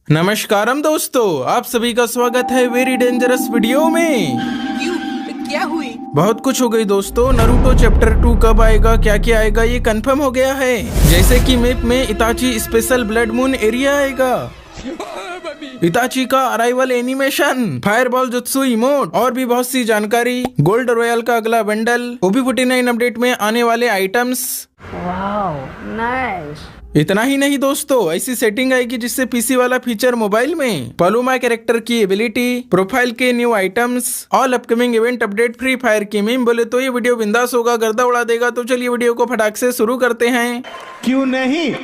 नमस्कारम दोस्तों, आप सभी का स्वागत है वेरी डेंजरस वीडियो में। क्यों? क्या हुई? बहुत कुछ हो गई दोस्तों। नारुतो चैप्टर 2 कब आएगा, क्या क्या आएगा, ये कंफर्म हो गया है। जैसे कि मैप में इताची स्पेशल ब्लड मून एरिया आएगा, इताची का arrival animation, fireball jutsu emote और भी बहुत सी जानकारी। गोल्ड रॉयल का अगला बंडल, OB49 अपडेट में आने वाले आइटम्स। Wow, nice. इतना ही नहीं दोस्तों, ऐसी सेटिंग आएगी जिससे पीसी वाला फीचर मोबाइल में, पलूमा कैरेक्टर की एबिलिटी, प्रोफाइल के new items, all upcoming event update, free fire की मीम। बोले तो ये वीडियो बिंदास होगा, गर्दा उड़ा देगा। तो चलिए वीडियो को फटाक से शुरू करते हैं। क्यों नहीं?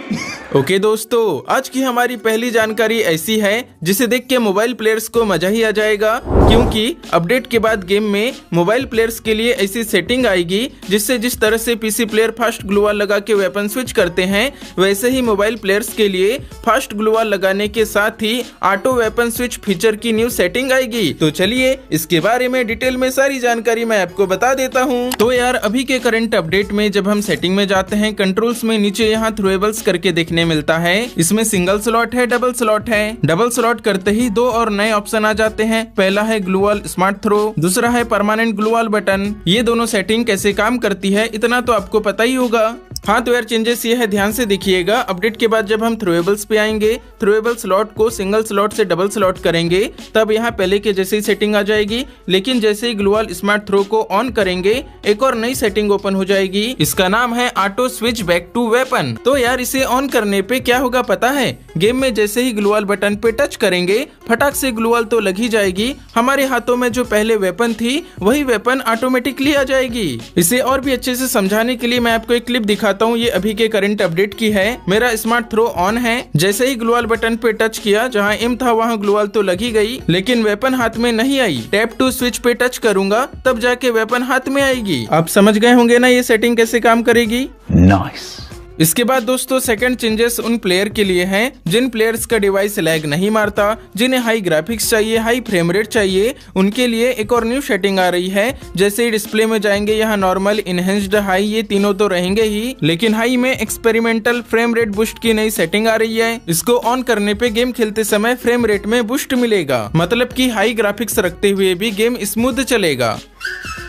ओके दोस्तों, आज की हमारी पहली जानकारी ऐसी है जिसे देख के मोबाइल प्लेयर्स को मजा ही आ जाएगा, क्योंकि अपडेट के बाद गेम में मोबाइल प्लेयर्स के लिए ऐसी सेटिंग आएगी जिससे जिस तरह से पीसी प्लेयर फास्ट ग्लूवाल लगा के वेपन स्विच करते हैं, वैसे ही मोबाइल प्लेयर्स के लिए फास्ट ग्लूवाल लगाने के साथ ही ऑटो वेपन स्विच फीचर की न्यू सेटिंग आएगी। तो चलिए इसके बारे में डिटेल में सारी जानकारी मैं आपको बता देता हूँ। तो यार, अभी के करंट अपडेट में जब हम सेटिंग में जाते हैं, कंट्रोल्स में नीचे यहाँ थ्रोएबल्स करके देखने मिलता है। इसमें सिंगल स्लॉट है, डबल स्लॉट है। डबल स्लॉट करते ही दो और नए ऑप्शन आ जाते हैं। पहला है ग्लूवाल स्मार्ट थ्रो, दूसरा है परमानेंट ग्लूवाल बटन। ये दोनों सेटिंग कैसे काम करती है इतना तो आपको पता ही होगा। हाँ तो यार, चेंजेस ये है, ध्यान से देखिएगा। अपडेट के बाद जब हम थ्रोएबल्स पे आएंगे, थ्रोएबल स्लॉट को सिंगल स्लॉट से डबल स्लॉट करेंगे, तब यहाँ पहले के जैसे ही सेटिंग आ जाएगी। लेकिन जैसे ही ग्लूवाल स्मार्ट थ्रो को ऑन करेंगे, एक और नई सेटिंग ओपन हो जाएगी। इसका नाम है auto switch back to weapon. तो यार, इसे ऑन करने पे क्या होगा पता है? गेम में जैसे ही ग्लूवाल बटन पे टच करेंगे, फटाक से ग्लूवाल तो लग ही जाएगी। हमारे हाथों में जो पहले वेपन थी, वही वेपन ऑटोमेटिकली आ जाएगी। इसे और भी अच्छे से समझाने के लिए मैं आपको एक क्लिप दिखाता हूँ। ये अभी के करंट अपडेट की है। मेरा स्मार्ट थ्रो ऑन है, जैसे ही ग्लूवाल बटन पे टच किया, जहाँ एम था वहाँ ग्लूवाल तो लगी गई, लेकिन वेपन हाथ में नहीं आई। टैप टू स्विच पे टच करूंगा, तब जाके वेपन हाथ में आएगी। आप समझ गए होंगे ना ये सेटिंग कैसे काम करेगी? नाइस। इसके बाद दोस्तों, सेकंड चेंजेस उन प्लेयर के लिए हैं जिन प्लेयर्स का डिवाइस लैग नहीं मारता, जिन्हें हाई ग्राफिक्स चाहिए, हाई फ्रेम रेट चाहिए। उनके लिए एक और न्यू सेटिंग आ रही है। जैसे ही डिस्प्ले में जाएंगे, यहाँ नॉर्मल, इनहेंस्ड, हाई, ये तीनों तो रहेंगे ही, लेकिन हाई में एक्सपेरिमेंटल फ्रेम रेट बूस्ट की नई सेटिंग आ रही है। इसको ऑन करने पे गेम खेलते समय फ्रेम रेट में बूस्ट मिलेगा, मतलब कि हाई ग्राफिक्स रखते हुए भी गेम स्मूथ चलेगा।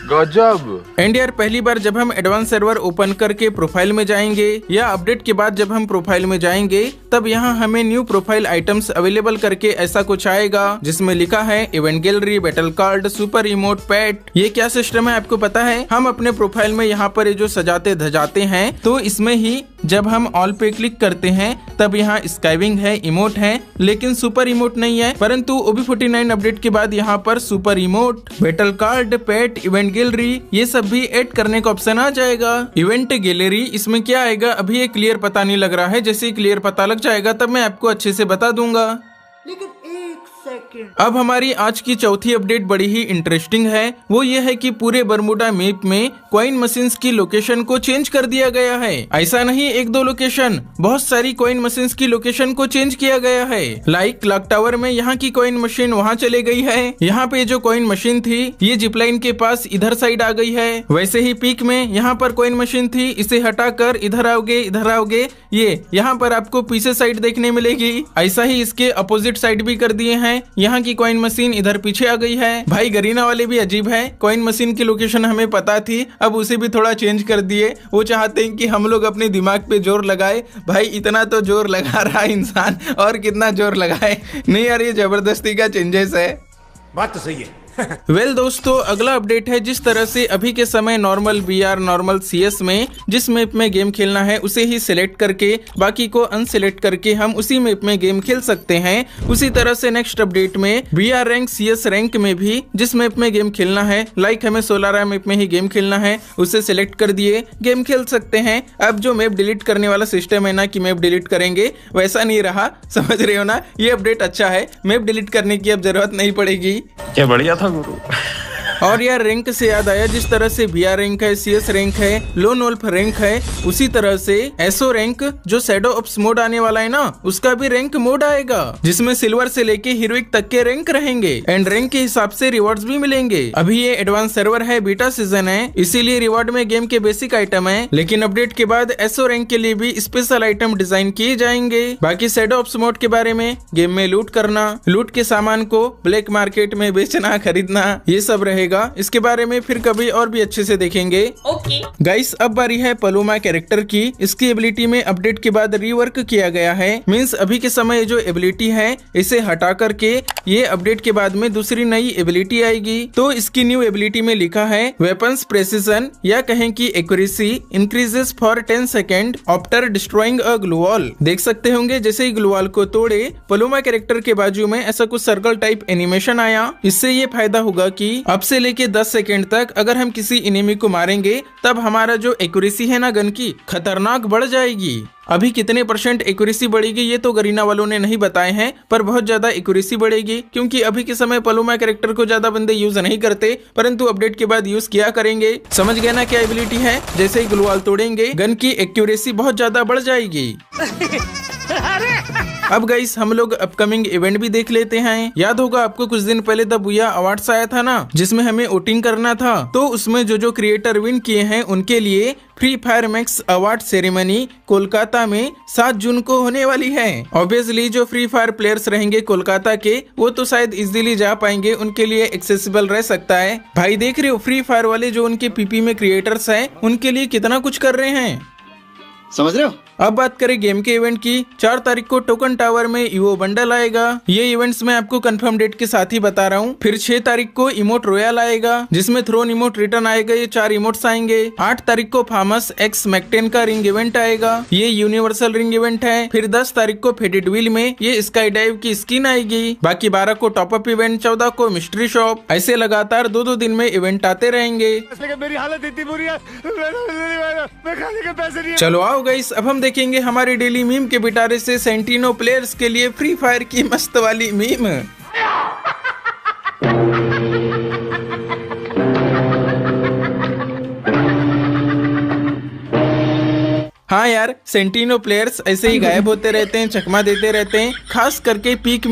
गजब। एंड यार, पहली बार जब हम एडवांस सर्वर ओपन करके प्रोफाइल में जाएंगे, या अपडेट के बाद जब हम प्रोफाइल में जाएंगे, तब यहाँ हमें न्यू प्रोफाइल आइटम्स अवेलेबल करके ऐसा कुछ आएगा जिसमें लिखा है event gallery, battle card, super emote, PAT. ये क्या सिस्टम है आपको पता है? हम अपने प्रोफाइल में यहाँ पर ये जो सजाते धजाते हैं, तो इसमें ही जब हम ऑल पे क्लिक करते हैं, तब यहाँ स्काइविंग है, इमोट है, लेकिन सुपर इमोट नहीं है। परंतु OB49 अपडेट के बाद यहाँ पर super emote, battle card, PAT, event gallery, ये सब भी ऐड करने का ऑप्शन आ जाएगा। इवेंट गैलरी, इसमें क्या आएगा अभी ये क्लियर पता नहीं लग रहा है। जैसे ही क्लियर पता लग जाएगा तब मैं आपको अच्छे से बता दूंगा। लेकिन एक सेकंड। अब हमारी आज की चौथी अपडेट बड़ी ही इंटरेस्टिंग है। वो ये है कि पूरे बरमूडा मैप में कॉइन मशीन्स की लोकेशन को चेंज कर दिया गया है। ऐसा नहीं एक दो लोकेशन, बहुत सारी कॉइन मशीन्स की लोकेशन को चेंज किया गया है। लाइक क्लॉक टावर में यहाँ की कॉइन मशीन वहाँ चले गई है। यहाँ पे जो कॉइन मशीन थी, ये जिपलाइन के पास इधर साइड आ गई है। वैसे ही पीक में यहाँ पर कॉइन मशीन थी, इसे हटाकर इधर आओगे, इधर आओगे, ये यहाँ पर आपको पीछे साइड देखने मिलेगी। ऐसा ही इसके अपोजिट साइड भी कर दिए हैं। यहाँ की कॉइन मशीन इधर पीछे आ गई है। भाई गरीना वाले भी अजीब है, कॉइन मशीन की लोकेशन हमें पता थी, अब उसे भी थोड़ा चेंज कर दिए। वो चाहते हैं कि हम लोग अपने दिमाग पे जोर लगाए। भाई इतना तो जोर लगा रहा है इंसान, और कितना जोर लगाए? नहीं यार, ये जबरदस्ती का चेंजेस है। बात तो सही है। वेल दोस्तों, अगला अपडेट है, जिस तरह से अभी के समय नॉर्मल VR, नॉर्मल CS में जिस मैप में गेम खेलना है उसे ही सिलेक्ट करके बाकी को अनसिलेक्ट करके हम उसी मैप में गेम खेल सकते हैं, उसी तरह से नेक्स्ट अपडेट में VR रैंक, CS रैंक में भी जिस मैप में गेम खेलना है, लाइक हमें सोलारा मैप में ही गेम खेलना है, उसे सिलेक्ट कर दिए, गेम खेल सकते हैं। अब जो मैप डिलीट करने वाला सिस्टम है ना कि मैप डिलीट करेंगे, वैसा नहीं रहा, समझ रहे हो ना? ये अपडेट अच्छा है, मैप डिलीट करने की अब जरूरत नहीं पड़ेगी। क्या बढ़िया था गुरु। और यार रैंक से याद आया, जिस तरह से BR रैंक है, CS रैंक है, लोन वोल्फ रैंक है, उसी तरह से SO रैंक जो शैडो ऑप्स मोड आने वाला है ना, उसका भी रैंक मोड आएगा, जिसमें सिल्वर से लेके हीरोइक तक के रैंक रहेंगे एंड रैंक के हिसाब से रिवॉर्ड्स भी मिलेंगे। अभी ये एडवांस सर्वर है, बीटा सीजन है, इसीलिए रिवॉर्ड में गेम के बेसिक आइटम है, लेकिन अपडेट के बाद SO रैंक के लिए भी स्पेशल आइटम डिजाइन किए जाएंगे। बाकी शैडो ऑप्स मोड के बारे में गेम में लूट करना, लूट के सामान को ब्लैक मार्केट में बेचना खरीदना, ये सब रहेगा। इसके बारे में फिर कभी और भी अच्छे से देखेंगे। गाइस अब बारी है पलूमा कैरेक्टर की। इसकी एबिलिटी में अपडेट के बाद रीवर्क किया गया है, मींस अभी के समय जो एबिलिटी है इसे हटा करके ये अपडेट के बाद में दूसरी नई एबिलिटी आएगी। तो इसकी न्यू एबिलिटी में लिखा है वेपन्स प्रेसिजन, या कहें कि accuracy increases for 10 second after destroying a glue wall. देख सकते होंगे जैसे ही ग्लू वॉल को तोड़े, पलूमा कैरेक्टर के बाजू में ऐसा कुछ सर्कल टाइप एनिमेशन आया। इससे ये फायदा होगा कि अब से लेके 10 सेकेंड तक अगर हम किसी एनिमी को मारेंगे तब हमारा जो एक्यूरेसी है ना गन की, खतरनाक बढ़ जाएगी। अभी कितने % एक्यूरेसी बढ़ेगी ये तो गरीना वालों ने नहीं बताए हैं, पर बहुत ज्यादा एक्यूरेसी बढ़ेगी, क्योंकि अभी के समय पलूमा कैरेक्टर को ज्यादा बंदे यूज नहीं करते, परंतु अपडेट के बाद यूज किया करेंगे। समझ गए ना क्या एबिलिटी है? जैसे ही ग्लू वॉल तोड़ेंगे गन की एक्यूरेसी बहुत ज्यादा बढ़ जाएगी। अब गाइस हम लोग अपकमिंग इवेंट भी देख लेते हैं। याद होगा आपको कुछ दिन पहले द बुया अवार्ड्स आया था ना, जिसमें हमें वोटिंग करना था। तो उसमें जो क्रिएटर विन किए हैं उनके लिए free fire max award ceremony Kolkata में 7 जून को होने वाली है। ऑब्वियसली जो फ्री फायर प्लेयर्स रहेंगे कोलकाता के, वो तो शायद इजीली जा पाएंगे, उनके लिए एक्सेसिबल रह सकता है। भाई देख रहे हो फ्री फायर वाले जो उनके पीपी में क्रिएटर्स हैं, उनके लिए कितना कुछ कर रहे हैं, समझ रहे हो? अब बात करें गेम के इवेंट की। 4 तारीख को टोकन टावर में ईवो बंडल आएगा। ये इवेंट्स मैं आपको कंफर्म डेट के साथ ही बता रहा हूँ। फिर 6 तारीख को इमोट रॉयल आएगा, जिसमें थ्रोन इमोट रिटर्न आएगा। ये 4 इमोट्स आएंगे। 8 तारीख को फार्मस एक्स मैकटेन का रिंग इवेंट आएगा, ये यूनिवर्सल रिंग इवेंट है। फिर 10 तारीख को फेडेड व्हील में ये स्काई डाइव की स्किन आएगी। बाकी 12 को टॉपअप इवेंट, 14 को मिस्ट्री शॉप। ऐसे लगातार 2-2 दिन में इवेंट आते रहेंगे। मेरी हालत इतनी बुरी है, मैं खाने के पैसे नहीं। चलो आओ गाइस, अब हम देखेंगे हमारे डेली मीम के पिटारे से सेंटिनो प्लेयर्स के लिए फ्री फायर की मस्त वाली मीम। हाँ यार, सेंटिनो प्लेयर्स ऐसे ही गायब होते रहते हैं, चकमा देते रहते हैं, खास करके पीक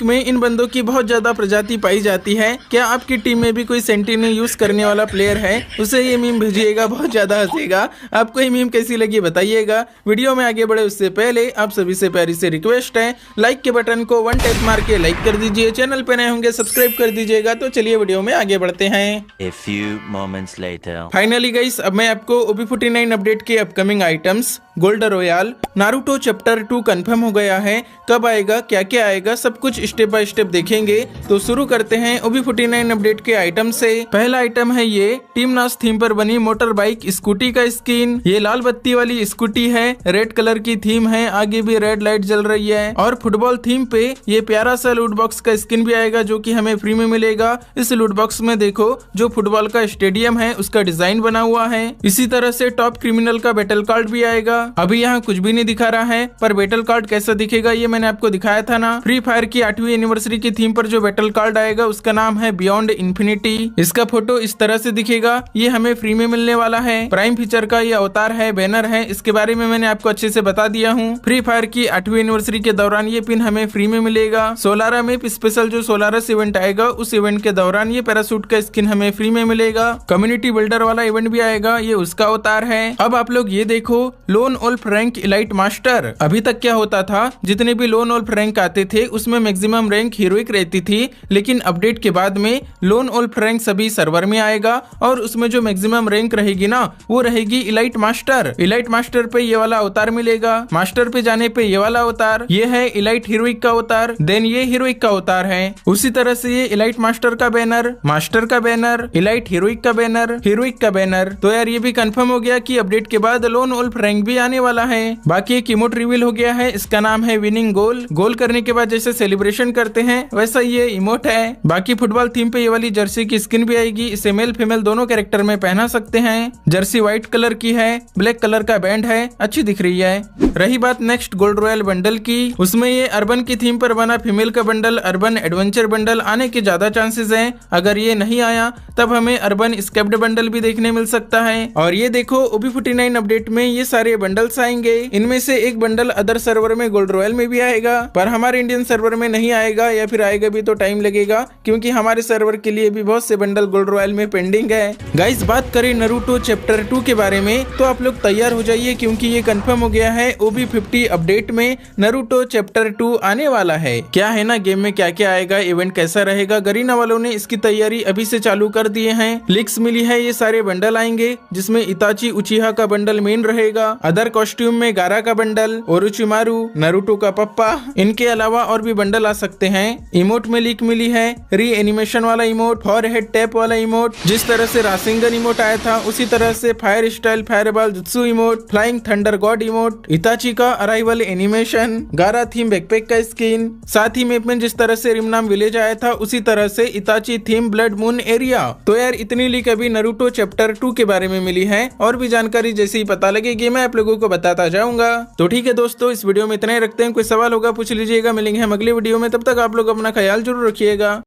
में इन बंदों की बहुत ज्यादा प्रजाति पाई जाती है। क्या आपकी टीम में भी कोई सेंटिनो यूज करने वाला प्लेयर है? उसे ये मीम भेजिएगा, बहुत ज्यादा हंसेगा। आपको ये मीम कैसी लगी बताइएगा। वीडियो में आगे बढ़े उससे पहले आप सभी से प्यारी से रिक्वेस्ट है, लाइक के बटन को 1 टैप मार के लाइक कर दीजिए। चैनल पे नए होंगे सब्सक्राइब कर दीजिएगा। तो चलिए वीडियो में आगे बढ़ते हैं। A few moments later. Finally guys, अब मैं आपको OB49 अपडेट के upcoming items gold royal Naruto chapter 2 confirm हो गया है। कब आएगा, क्या क्या आएगा, सब कुछ स्टेप बाय स्टेप देखेंगे। तो शुरू करते हैं OB49 अपडेट के आइटम से। पहला आइटम है ये टीम नास थीम पर बनी मोटर बाइक स्कूटी का स्किन। ये लाल बत्ती वाली स्कूटी है, रेड कलर की थीम है, आगे भी रेड लाइट जल रही है। और फुटबॉल थीम पे ये प्यारा सा लूट बॉक्स का स्किन भी आएगा, जो कि हमें फ्री में मिलेगा। इस लूट बॉक्स में देखो जो फुटबॉल का स्टेडियम है उसका डिजाइन बना हुआ है। इसी तरह से टॉप क्रिमिनल का बैटल कार्ड भी आएगा। अभी यहाँ कुछ भी नहीं दिखा रहा है, पर बैटल कार्ड कैसा दिखेगा ये मैंने आपको दिखाया था ना। फ्री फायर की 8वीं एनिवर्सरी की थीम पर जो बैटल कार्ड आएगा उसका नाम है बियॉन्ड इन्फिनिटी। इसका फोटो इस तरह से दिखेगा, ये हमें फ्री में मिलने वाला है। प्राइम फीचर का ये अवतार है, बैनर है, इसके बारे में मैंने आपको अच्छे से बता दिया हूँ। फ्री फायर की 8वीं एनिवर्सरी के दौरान ये पिन हमें फ्री में मिलेगा। सोलारा में स्पेशल जो सोलारस इवेंट आएगा उस इवेंट के दौरान ये पैरासूट का स्किन हमें फ्री में मिलेगा। कम्युनिटी बिल्डर वाला इवेंट भी आएगा, ये उसका अवतार है। अब आप लोग ये देखो Lone Wolf rank elite master. अभी तक क्या होता था, जितने भी लोन वोल्फ रैंक आते थे उसमें मैक्सिमम रैंक हीरोइक रहती थी, लेकिन अपडेट के बाद में लोन वोल्फ रैंक सभी सर्वर में आएगा और उसमें जो मैक्सिमम रैंक रहेगी ना वो रहेगी इलाइट मास्टर। इलाइट मास्टर पे ये वाला अवतार मिलेगा, मास्टर पे जाने पे ये वाला अवतार, ये है इलाइट हीरोइक का अवतार, देन ये हीरोइक का अवतार है। उसी तरह से ये इलाइट मास्टर का बैनर, मास्टर का बैनर, इलाइट हीरोइक का बैनर, हीरोइक का बैनर। तो यार ये भी कंफर्म हो गया कि अपडेट के बाद लोन वोल्फ रैंक रैंक भी आने वाला है। बाकी एक इमोट रिवील हो गया है, इसका नाम है विनिंग गोल। गोल करने के बाद जैसे सेलिब्रेशन करते हैं वैसा ये इमोट है। बाकी फुटबॉल थीम पे ये वाली जर्सी की स्किन भी आएगी, इसे मेल फीमेल दोनों कैरेक्टर में पहना सकते हैं। जर्सी व्हाइट कलर की है, ब्लैक कलर का बैंड है, अच्छी दिख रही है। रही बात नेक्स्ट गोल्ड रॉयल बंडल की, उसमें ये अर्बन की थीम पर बना फीमेल का बंडल अर्बन एडवेंचर बंडल आने के ज्यादा चांसेस हैं। अगर ये नहीं आया तब हमें अर्बन स्केप्ड बंडल भी देखने मिल सकता है। और ये देखो OB49 अपडेट में ये सारे बंडल्स आएंगे, इनमें से एक बंडल अदर सर्वर में गोल्ड रॉयल में भी आएगा, पर हमारे इंडियन सर्वर में नहीं आएगा, या फिर आएगा भी तो टाइम लगेगा, क्योंकि हमारे सर्वर के लिए भी बहुत से बंडल गोल्ड रॉयल में पेंडिंग है। गाइस बात करें नारुतो चैप्टर 2 के बारे में, तो आप लोग तैयार हो जाइए, क्योंकि ये कंफर्म हो गया है OB50 अपडेट में नारुतो चैप्टर 2 आने वाला है। क्या है ना, गेम में क्या क्या आएगा, इवेंट कैसा रहेगा, गरीना वालों ने इसकी तैयारी अभी से चालू कर दिए हैं। लिंक्स मिली है, ये सारे बंडल आएंगे, जिसमें इताची उचिहा का बंडल मेन रहेगा, अदर कॉस्ट्यूम में गारा का बंडल, ओरोचिमारू, नारुतो का पप्पा, इनके अलावा और भी बंडल आ सकते हैं। इमोट में लीक मिली है री एनिमेशन वाला इमोट, फॉर हेड टैप वाला इमोट, जिस तरह से रासिंगन इमोट आया था उसी तरह से fire style fireball jutsu emote, flying thunder God emote, इताची का अराइवल एनिमेशन, गारा थीम बैकपैक का स्किन, साथ ही मैप में जिस तरह से रिमनाम विलेज आया था उसी तरह से इताची थीम ब्लड मून एरिया। तो यार इतनी लीक अभी नारुतो चैप्टर 2 के बारे में मिली है, और भी जानकारी जैसे ही पता लगेगी मैं आप लोगों को बताता जाऊंगा। तो ठीक है दोस्तों, इस वीडियो में इतना ही रखते हैं, कोई सवाल होगा पूछ लीजिएगा, मिलेंगे हम अगले वीडियो में, तब तक आप लोग अपना ख्याल जरूर रखिएगा।